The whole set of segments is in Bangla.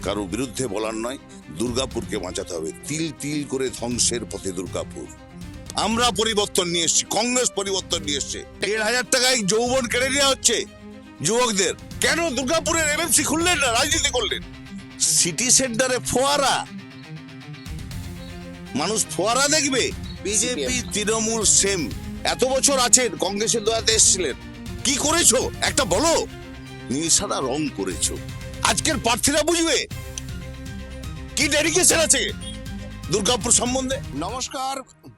কারো বিরুদ্ধে বলার নয়, দুর্গাপুরকে বাঁচাতে হবে। তিল তিল করে ধ্বংসের পথে দুর্গাপুর। আমরা পরিবর্তন নিয়ে এসেছি, কংগ্রেস পরিবর্তন নিয়ে এসছে। 1,500 টাকায় যৌবন কেড়ে নেওয়া হচ্ছে যুবকদের। কেন দুর্গাপুরের এমএমসি খুললেন না, রাজনীতি করলেন? সিটি সেন্টারে ফোয়ারা, মানুষ ফোয়ারা দেখবে। বিজেপি তৃণমূল সেম, এত বছর আছেন, কংগ্রেসের দয়াতে এসেছিলেন, কি করেছো একটা বলো? নীল সাদা রং করেছো। আজকের প্রার্থীরা বুঝবে কি ডেডিকেশন আছে দুর্গাপুর সম্বন্ধে। নমস্কার,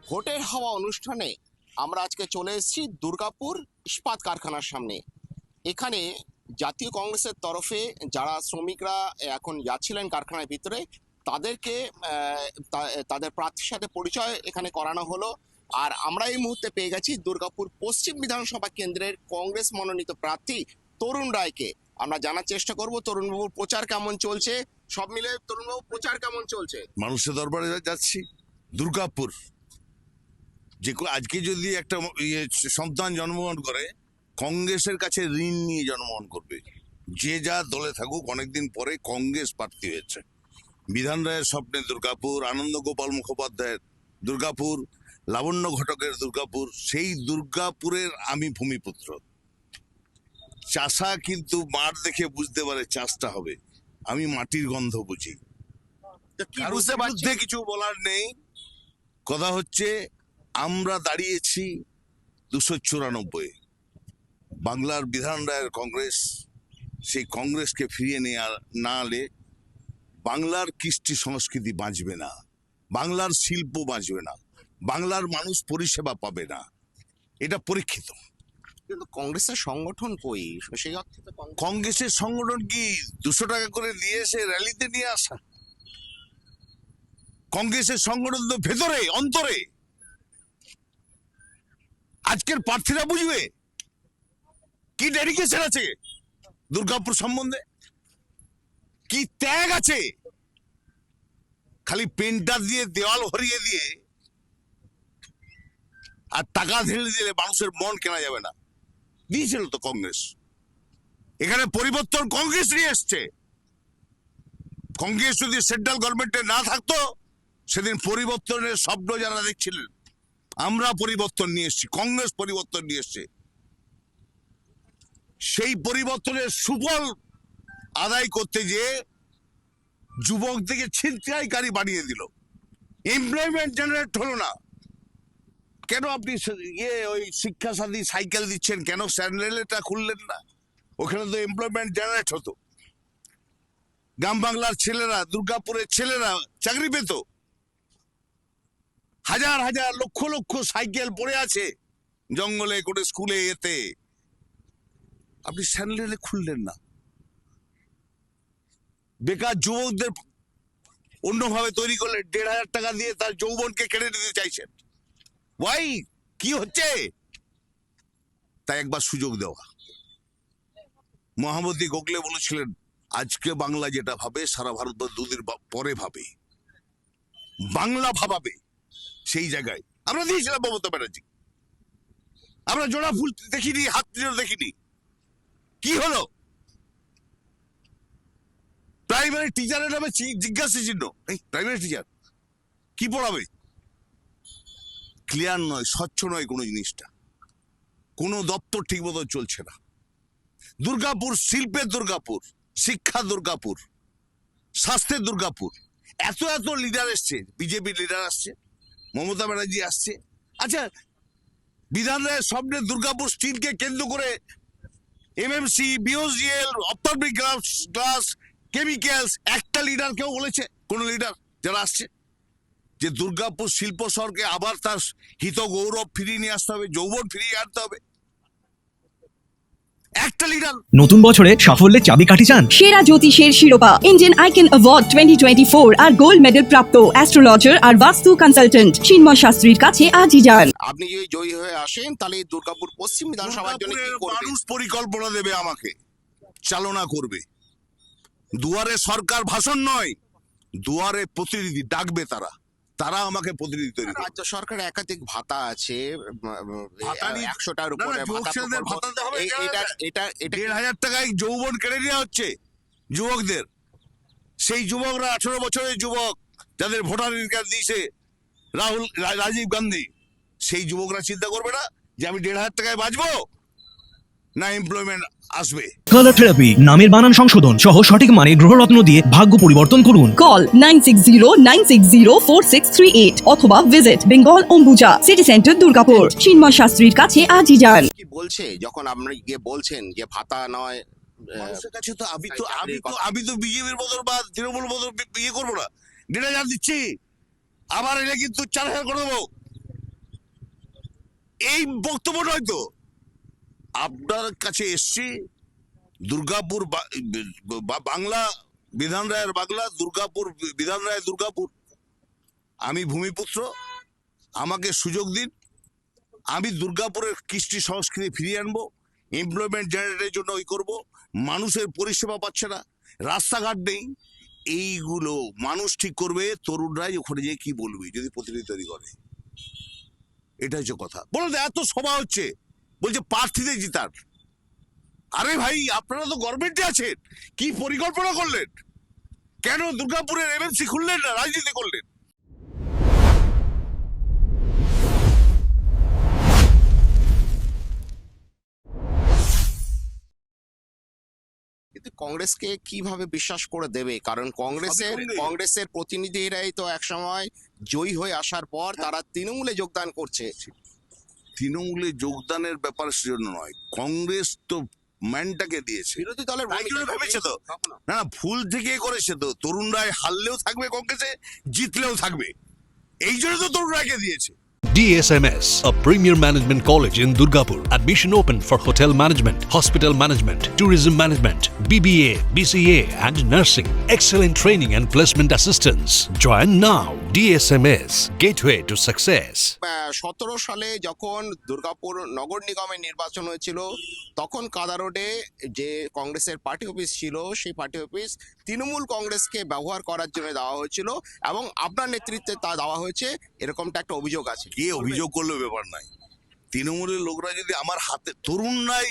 ভোটের হাওয়া অনুষ্ঠানে আমরা আজকে চলে এসেছি দুর্গাপুর ইস্পাত কারখানার সামনে। এখানে জাতীয় কংগ্রেসের তরফে যারা শ্রমিকরা এখন যাচ্ছিলেন কারখানার ভিতরে, তাদেরকে তাদের প্রার্থীর সাথে পরিচয় এখানে করানো হলো। আর আমরা এই মুহূর্তে পেয়ে গেছি দুর্গাপুর পশ্চিম বিধানসভা কেন্দ্রের কংগ্রেস মনোনীত প্রার্থী তরুণ রায়কে। আমরা জানার চেষ্টা করব তরুণবাবুর প্রচার কেমন চলছে। সব মিলে তরুণবাবু প্রচার কেমন চলছে? মানুষের দরবারে যাচ্ছি। দুর্গাপুর যে আজকে যদি একটা সন্তান জন্মগ্রহণ করে, কংগ্রেসের কাছে ঋণ নিয়ে জন্মগ্রহণ করবে। যে যা দলে থাকুক, অনেকদিন পরে কংগ্রেস প্রার্থী হয়েছে। বিধান রায়ের স্বপ্নে দুর্গাপুর, আনন্দ গোপাল মুখোপাধ্যায়ের দুর্গাপুর, লাবণ্য ঘটকের দুর্গাপুর, সেই দুর্গাপুরের আমি ভূমিপুত্র। চাষা কিন্তু মাঠ দেখে বুঝতে পারে চাষটা হবে। আমি মাটির গন্ধ বুঝি। বুঝতে পারছি বিরুদ্ধে কিছু বলার নেই। কথা হচ্ছে আমরা দাঁড়িয়েছি 294 বাংলার বিধান রায়ের কংগ্রেস। সেই কংগ্রেসকে ফিরিয়ে না আলে বাংলার কৃষ্টি সংস্কৃতি বাঁচবে না, বাংলার শিল্প বাঁচবে না, বাংলার মানুষ পরিষেবা পাবে না। এটা পরীক্ষিত। কিন্তু কংগ্রেসের সংগঠন কই? সেই অর্থে তো কংগ্রেসের সংগঠন কি 200 টাকা করে দিয়ে এসে র্যালিতে নিয়ে আসা? কংগ্রেসের সংগঠন তো ভেতরে, অন্তরে। আজকের প্রার্থীরা বুঝবে কি ডেডিকেশন আছে দুর্গাপুর সম্বন্ধে, কি ত্যাগ আছে। খালি পেন্টার দিয়ে দেওয়াল ভরিয়ে দিয়ে আর টাকা ঢেলে দিলে মানুষের মন কেনা যাবে না। দিয়েছিল তো কংগ্রেস। এখানে পরিবর্তন কংগ্রেস নিয়ে এসছে। কংগ্রেস যদি সেন্ট্রাল গভর্নমেন্টে না থাকতো, সেদিন পরিবর্তনের স্বপ্ন যারা দেখছিলেন, আমরা পরিবর্তন নিয়ে এসছি, কংগ্রেস পরিবর্তন নিয়ে এসছে। সেই পরিবর্তনের সুফল আদায় করতে যে যুবকদেরকে ছিনতাইকারী বানিয়ে দিল, এমপ্লয়মেন্ট জেনারেট হলো না। কেন আপনি ওই শিক্ষা সাথী সাইকেল দিচ্ছেন, কেন স্যান্ডেলটা খুললেন না? ওখানে তো এমপ্লয়মেন্ট জেনারেট হতো। গ্রাম বাংলার ছেলেরা, দুর্গাপুরের ছেলেরা চাকরি পেত। হাজার হাজার লক্ষ লক্ষ সাইকেল পড়ে আছে জঙ্গলে করে, স্কুলে এতে। আপনি স্যান্ডেলে খুললেন না। বেকার যুবকদের অন্যভাবে তৈরি করলে 1,500 টাকা দিয়ে তার যৌবনকে কেড়ে নিতে চাইছেন। ওয়াই কি হচ্ছে? তাই একবার সুযোগ দেওয়া। মহামতি গোখলে বলেছিলেন, আজকে বাংলা যেটা ভাবে সারা ভারতবর্ষ 2 দিন পরে ভাবে। বাংলা ভাবাবে সেই জায়গায় আমরা দিয়েছিলাম মমতা ব্যানার্জি। আমরা জোড়া ফুল দেখিনি, হাত দেখিনি। কি হলো? প্রাইমারি টিচারের নামে জিজ্ঞাসা চিহ্ন। এই প্রাইমারি টিচার কি পড়াবে? ক্লিয়ার নয়, স্বচ্ছ নয় কোনো জিনিসটা। কোনো দপ্তর ঠিক মতো চলছে না। দুর্গাপুর শিল্পের দুর্গাপুর, শিক্ষা দুর্গাপুর, স্বাস্থ্যের দুর্গাপুর। এত এত লিডার এসছে, বিজেপি লিডার আসছে, মমতা ব্যানার্জি আসছে। আচ্ছা, বিধান রায়ের স্বপ্নে দুর্গাপুর স্টিলকে কেন্দ্র করে এমএমসি, বিওসিএল, অপথলমিক গ্লাস, কেমিক্যালস, একটা লিডার কেউ বলেছে? কোন লিডার যারা আসছে যে দুর্গাপুর শিল্প শহরকে আবার তার হিত গৌরব ফিরিয়ে নিয়ে আসতে হবে, যৌবন ফিরিয়ে আনতে হবে? একটা লিডার। নতুন বছরে সাফল্যের চাবিকাঠি চান? সেরা জ্যোতিষের শিরোপা ইন্ডিয়ান আইকন অ্যাওয়ার্ড 2024 আর গোল্ড মেডেল প্রাপ্ত অ্যাস্ট্রোলজার আর বাস্তু কনসালটেন্ট চিন্ময় শাস্ত্রীর কাছে আজই যান। আপনি যদি জয়ী হয়ে আসেন, তাহলে এই দুর্গাপুর পশ্চিম বিধানসভার জন্য কি করবেন? মানুষ পরিকল্পনা দেবে, আমাকে চালনা করবে। দুয়ারে সরকার ভাষণ নয়, দুয়ারে প্রতিনিধি ডাকবে। তারা আমাকে প্রতিনিধি তৈরি করবে। রাজ্য সরকারের একাধিক ভাতা আছে, ভাতা নিয়ে- 100টার উপরে না, ভাতা যুবকদের প্রকল্প। ভাতা দেওয়া হবে, এটা 1,500 টাকায় যৌবন কেড়ে নেওয়া হচ্ছে যুবকদের। সেই যুবকরা 18 বছরের যুবক যাদের ভোটাধিকার দিয়েছে রাজীব গান্ধী, সেই যুবকরা চিন্তা করবে না যে আমি 1,500 টাকায় বাঁচবো না এমপ্লয়মেন্ট আসবে? কালার থেরাপি নামের বানান সংশোধন সহ সঠিক মানে গ্রহরত্ন দিয়ে ভাগ্য পরিবর্তন করুন। কল 9609604638 অথবা visit Bengal Ambuja City Centre Durgapur, Chinmoy শাস্ত্রীর কাছে আজই যান। কি বলছে যখন আপনি গিয়ে বলছেন যে ভাতা নয়, মানুষের কাছে তো আমি তো বিজেপির বদল বা তৃণমূল বদল ইয়ে করবো না, 1,500 দিচ্ছি, আবার এলে কিন্তু 4,000 করে দেবো, এই বক্তব্য নয় তো। আপনার কাছে এসছি দুর্গাপুর বাংলা বিধান রায়ের বাংলা, দুর্গাপুর বিধান রায় দুর্গাপুর, আমি ভূমিপুত্র, আমাকে সুযোগ দিন, আমি দুর্গাপুরের কৃষ্টি সংস্কৃতি ফিরিয়ে আনবো, এমপ্লয়মেন্ট জেনারেটের জন্য ওই করবো। মানুষের পরিষেবা পাচ্ছে না, রাস্তাঘাট নেই, এইগুলো মানুষ ঠিক করবে। তরুণরাই ওখানে গিয়ে কি বলবি যদি প্রতিনিধি তৈরি করে, এটা হচ্ছে কথা। বলো তো, এত সভা হচ্ছে, বলছে প্রার্থীদের জিতার। আরে ভাই, আপনারা তো গভর্নমেন্টে আছেন, কি পরিকল্পনা করলেন? কেন দুর্গাপুরের এমএনসি খুললেন না, রাজনীতি করলেন? কিন্তু কংগ্রেসকে কিভাবে বিশ্বাস করে দেবে? কারণ কংগ্রেস। কংগ্রেসের প্রতিনিধিরাই তো একসময় জয়ী হয়ে আসার পর তারা তৃণমূলে যোগদান করছে। তৃণমূলে যোগদানের ব্যাপার সেজন্য নয়, কংগ্রেস তো ম্যানটাকে দিয়েছে, বিরোধী দলের তাই জন্য ভূমিকা ভেবেছে তো। কখনো। না না, ভুল থেকে করেছে তো। তরুণরাই হারলেও থাকবে কংগ্রেসে, জিতলেও থাকবে, এই জন্য তো তরুণরায়কে দিয়েছে। DSMS, a premier management college in Durgapur. Admission open for hotel management, hospital management, tourism management, BBA, BCA, and nursing. Excellent training and placement assistance. Join now. DSMS, gateway to success. 17 সালে যখন দুর্গাপুর নগর নিগমের নির্বাচন হয়েছিল, তখন কাদা রোডে যে কংগ্রেসের পার্টি অফিস ছিল, সেই পার্টি অফিস তৃণমূল কংগ্রেসকে ব্যবহার করার জন্য দেওয়া হয়েছিল এবং আপনার নেতৃত্বে তা দেওয়া হয়েছে, এরকমটা একটা অভিযোগ আছে। কে অভিযোগ করলো ব্যাপার নাই। তৃণমূলের লোকরা যদি আমার হাতে, তরুণরাই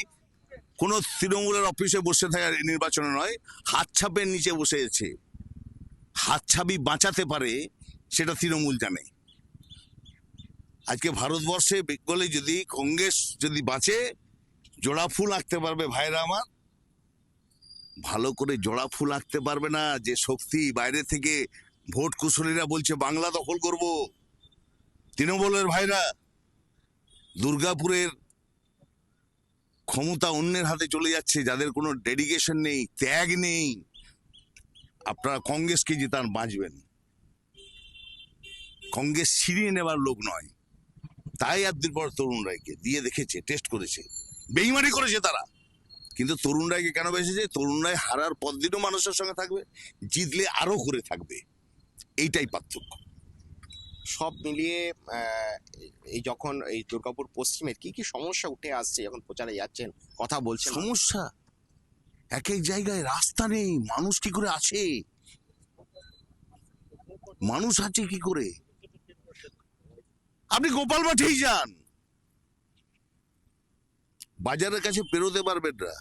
কোনো তৃণমূলের অফিসে বসে থাকা নির্বাচনে নয়, হাত ছাপের নিচে বসে আছে, হাত ছাবি বাঁচাতে পারে সেটা তৃণমূল জানে। আজকে ভারতবর্ষে বেঙ্গলে যদি কংগ্রেস যদি বাঁচে, জোড়া ফুল আঁকতে পারবে ভাইরা আমার, ভালো করে জোড়া ফুল আঁকতে পারবে না। যে শক্তি বাইরে থেকে ভোট কুশলীরা বলছে বাংলা দখল করব, তৃণমূলের ভাইরা, দুর্গাপুরের ক্ষমতা অন্যের হাতে চলে যাচ্ছে, যাদের কোনো ডেডিকেশন নেই, ত্যাগ নেই। আপনারা কংগ্রেসকে জিতান, বাঁচবেন। কংগ্রেস ছিনিয়ে নেবার লোক নয়, তাই একদিন পর তরুণ রায়কে দিয়ে দেখেছে, টেস্ট করেছে, বেইমানি করেছে তারা। কিন্তু তরুণ রায়কে কেন বেসেছে? তরুণ রায় হারার পর দিনও মানুষের সঙ্গে থাকবে, জিতলে আরো করে থাকবে, এইটাই পার্থক্য। সব মিলিয়ে এই যখন এই দুর্গাপুর পশ্চিমের কি কি সমস্যা উঠে আসছে যখন প্রচারে যাচ্ছেন, কথা বলছেন? সমস্যা এক এক জায়গায় রাস্তা নেই, মানুষ কি করে আছে? মানুষ আছে কি করে? আপনি গোপাল মাঠেই যান, বাজারের কাছে পেরোতে পারবেন না।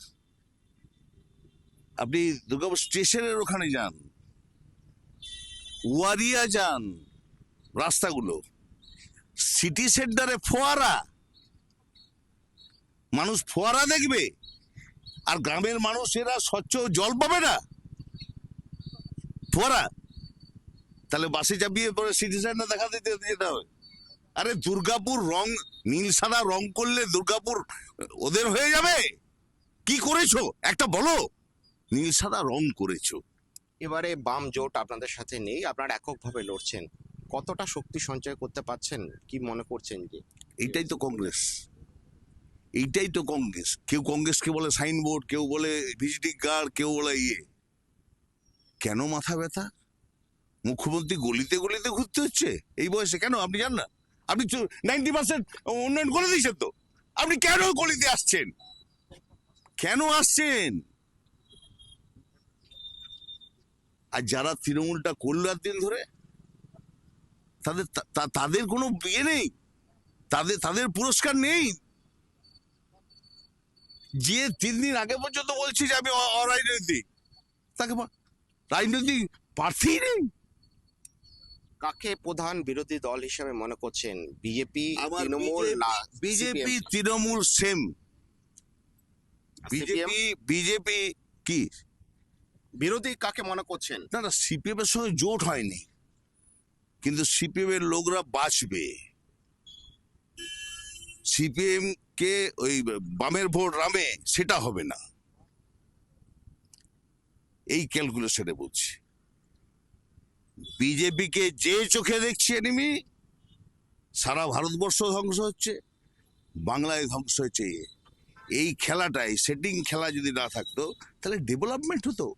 আপনি দুর্গাপুর স্টেশনের ওখানে যান, ওয়ারিয়া যান, রাস্তাগুলো, সিটি সেন্টারে ফোয়ারা, মানুষ ফোয়ারা দেখবে, আর গ্রামের মানুষেরা স্বচ্ছ জল পাবে না। ফোয়ারা, তাহলে বাসে চাপিয়ে পরে সিটি সেন্টার দেখা দিতে যেতে হবে। আরে দুর্গাপুর রং নীল সাদা রং করলে দুর্গাপুর ওদের হয়ে যাবে? কি করেছো একটা বলো, নীল সাদা রং করেছো। এবারে বাম জোট আপনাদের সাথে নেই, আপনারা এককভাবে লড়ছেন, কতটা শক্তি সঞ্চয় করতে পারছেন? কি মনে করছেন যে এইটাই তো কংগ্রেস, এইটাই তো কংগ্রেস। কেউ কংগ্রেসকে বলে সাইনবোর্ড, কেউ বলে ভিজিটিং কার্ড, কেউ বলে ইয়ে। কেন মাথা ব্যথা? মুখ্যমন্ত্রী গলিতে গলিতে ঘুরতে হচ্ছে এই বয়সে? কেন আপনি জান না? আপনি 90% উন্নয়ন করে দিয়েছেন তো, আপনি কেন গলিতে আসছেন? কেন আসছেন? আর যারা তৃণমূলটা করলো একদিন ধরে, তাদের কোনো বিয়ে নেই, তাদের পুরস্কার নেই। যে 3 দিন আগে পর্যন্ত বলছি যে আমি অরাজনৈতিক, তাকে রাজনৈতিক প্রার্থী নেই। কাকে প্রধান বিরোধী দল হিসেবে মনে করছেন? বিজেপি, আমার তৃণমূল না BJP Trinamool same. CPM? BJP কি বিরোধী কাকে মনে করছেন? না না, সিপিএম এর সঙ্গে জোট হয়নি, কিন্তু সিপিএম এর লোকরা বাঁচবে। সিপিএম কে ওই বামের ভোট রামে সেটা হবে না, এই ক্যালকুলেশনে বলছি। বিজেপি কে যে চোখে দেখছি এনিমি, সারা ভারতবর্ষ ধ্বংস হচ্ছে, বাংলায় ধ্বংস হচ্ছে। এই খেলাটাই সেটিং খেলা যদি না থাকতো তাহলে ডেভেলপমেন্ট হতো।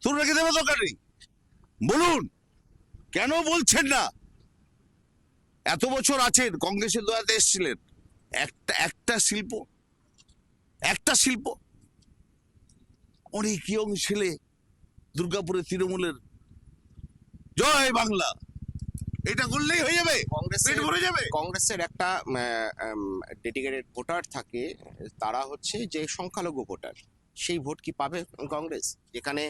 তোর রেখে দেবে দরকার নেই। বলুন কেন বলছেন না? এত বছর আছেন, কংগ্রেসের দয়াতে এসেছিলেন, একটা শিল্প অনেক ইয়ং ছেলে দুর্গাপুরের তৃণমূলের, জয় বাংলা, এটা করলেই হয়ে যাবে, পেট ভরে যাবে। কংগ্রেসের একটা ডেডিকেটেড ভোটার থাকে, তারা হচ্ছে যে সংখ্যালঘু ভোটার। সেই ভোট কি পাবে কংগ্রেস? যেখানে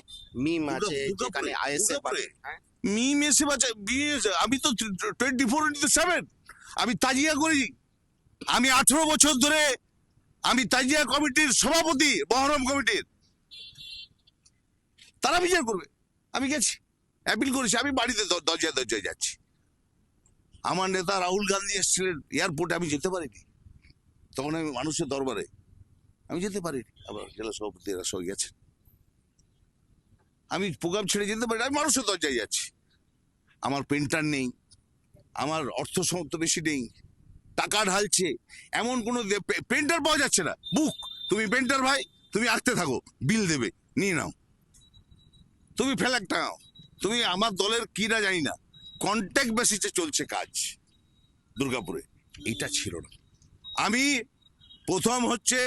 মিম আছে, যেখানে আইএসএ পাবে। মিম এসে বাচ্চা আমি তো 24/7 আমি তাজিয়া করি। আমি 18 বছর ধরে আমি তাজিয়া কমিটির সভাপতি, মহরম কমিটির। তারা বিচার করবে। আমি গেছি, অ্যাপিল করেছি, আমি বাড়িতে দরজায় যাচ্ছি। আমার নেতা রাহুল গান্ধী এসেছিলেন এয়ারপোর্টে, আমি যেতে পারিনি, তখন আমি মানুষের দরবারে আমি যেতে পারিনি। আবার জেলা সভাপতি এরা সবাই গেছেন, আমি প্রোগ্রাম ছেড়ে যেতে পারি, আমি মানুষের দরজায় যাচ্ছি। আমার পেন্টার নেই, আমার অর্থ সমর্থ বেশি নেই, টাকা ঢালছে, এমন কোনো পেন্টার পাওয়া যাচ্ছে না। বুক, তুমি পেন্টার ভাই, তুমি আঁকতে থাকো, বিল দেবে, নিয়ে নাও, তুমি ফ্ল্যাগ টাঙাও। তুমি আমার দলের কি না জানি না, কন্ট্যাক্ট বেসিসে চলছে কাজ দুর্গাপুরে, এটা ছিল না। আমি প্রথম হচ্ছে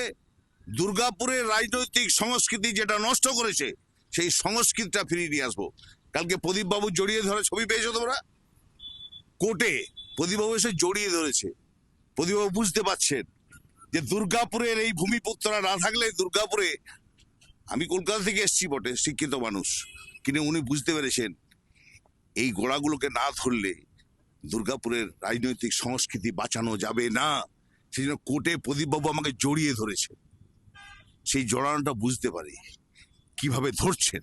দুর্গাপুরের রাজনৈতিক সংস্কৃতি যেটা নষ্ট করেছে, সেই সংস্কৃতিটা ফিরিয়ে নিয়ে আসবো। কালকে প্রদীপ বাবু জড়িয়ে ধরে ছবি পেয়েছো তোমরা কোর্টে, প্রদীপ বাবু এসে জড়িয়ে ধরেছে। প্রদীপ বাবু বুঝতে পারছেন যে দুর্গাপুরের এই ভূমিপুত্ররা না থাকলে দুর্গাপুরে, আমি কলকাতা থেকে এসেছি বটে, শিক্ষিত মানুষ, কিন্তু উনি বুঝতে পেরেছেন এই গোড়াগুলোকে না ধরলে দুর্গাপুরের রাজনৈতিক সংস্কৃতি বাঁচানো যাবে না। সেই জন্য কোর্টে প্রদীপবাবু আমাকে জড়িয়ে ধরেছে, সেই জড়ানোটা বুঝতে পারি কিভাবে ধরছেন।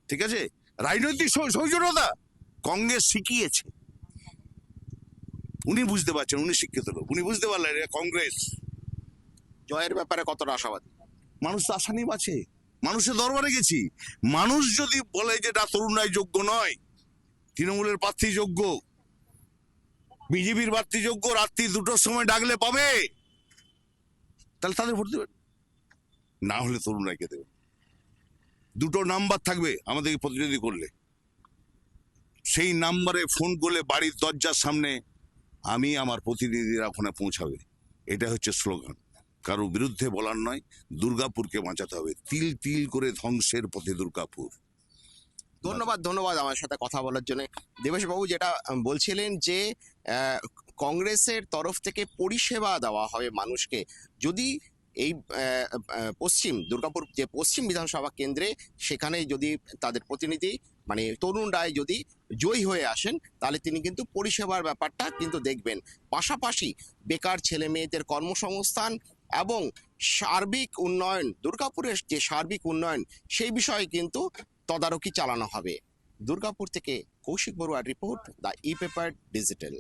ঠিক আছে, রাজনৈতিক সৌজন্যতা কংগ্রেস শিখিয়েছে, উনি বুঝতে পারছেন, উনি শিক্ষিত লোক, উনি বুঝতে পারলেন এটা কংগ্রেস। জয়ের ব্যাপারে কতটা আশাবাদী? মানুষ তো আশা নিয়ে বাঁচে, মানুষের দরবারে গেছি। মানুষ যদি বলে যে না, তরুণ রায় যোগ্য নয়, তৃণমূলের প্রার্থী যোগ্য, বিজেপির প্রার্থী যোগ্য, রাত্রি 2টোর সময় ডাকলে পাবে, তাহলে তাদের ভোট দেবেন। না হলে তরুণ রায়কে দেবেন। 2টো নাম্বার থাকবে আমাদেরকে প্রতিনিধি করলে, সেই নাম্বারে ফোন করলে বাড়ির দরজার সামনে আমি আমার প্রতিনিধিরা ওখানে পৌঁছাবে। এটা হচ্ছে স্লোগান, কারো বিরুদ্ধে বলার নয়, দুর্গাপুরকে বাঁচাতে হবে। তিল তিল করে ধ্বংসের পথে দুর্গাপুর। ধন্যবাদ আমার সাথে কথা বলার জন্য। দেবেশ বাবু, যেটা বলছিলেন যে কংগ্রেসের তরফ থেকে পরিষেবা দেওয়া হবে মানুষকে, যদি এই দুর্গাপুর যে পশ্চিম বিধানসভা কেন্দ্রে, সেখানে যদি তাদের প্রতিনিধি মানে তরুণ রায় যদি জয়ী হয়ে আসেন, তাহলে তিনি কিন্তু পরিষেবার ব্যাপারটা কিন্তু দেখবেন। পাশাপাশি বেকার ছেলে মেয়েদের কর্মসংস্থান এবং সার্বিক উন্নয়ন, দুর্গাপুরের যে সার্বিক উন্নয়ন, সেই বিষয়ে কিন্তু তদারকি চালানো হবে। দুর্গাপুর থেকে কৌশিক বড়ুয়ার report, the e paper digital.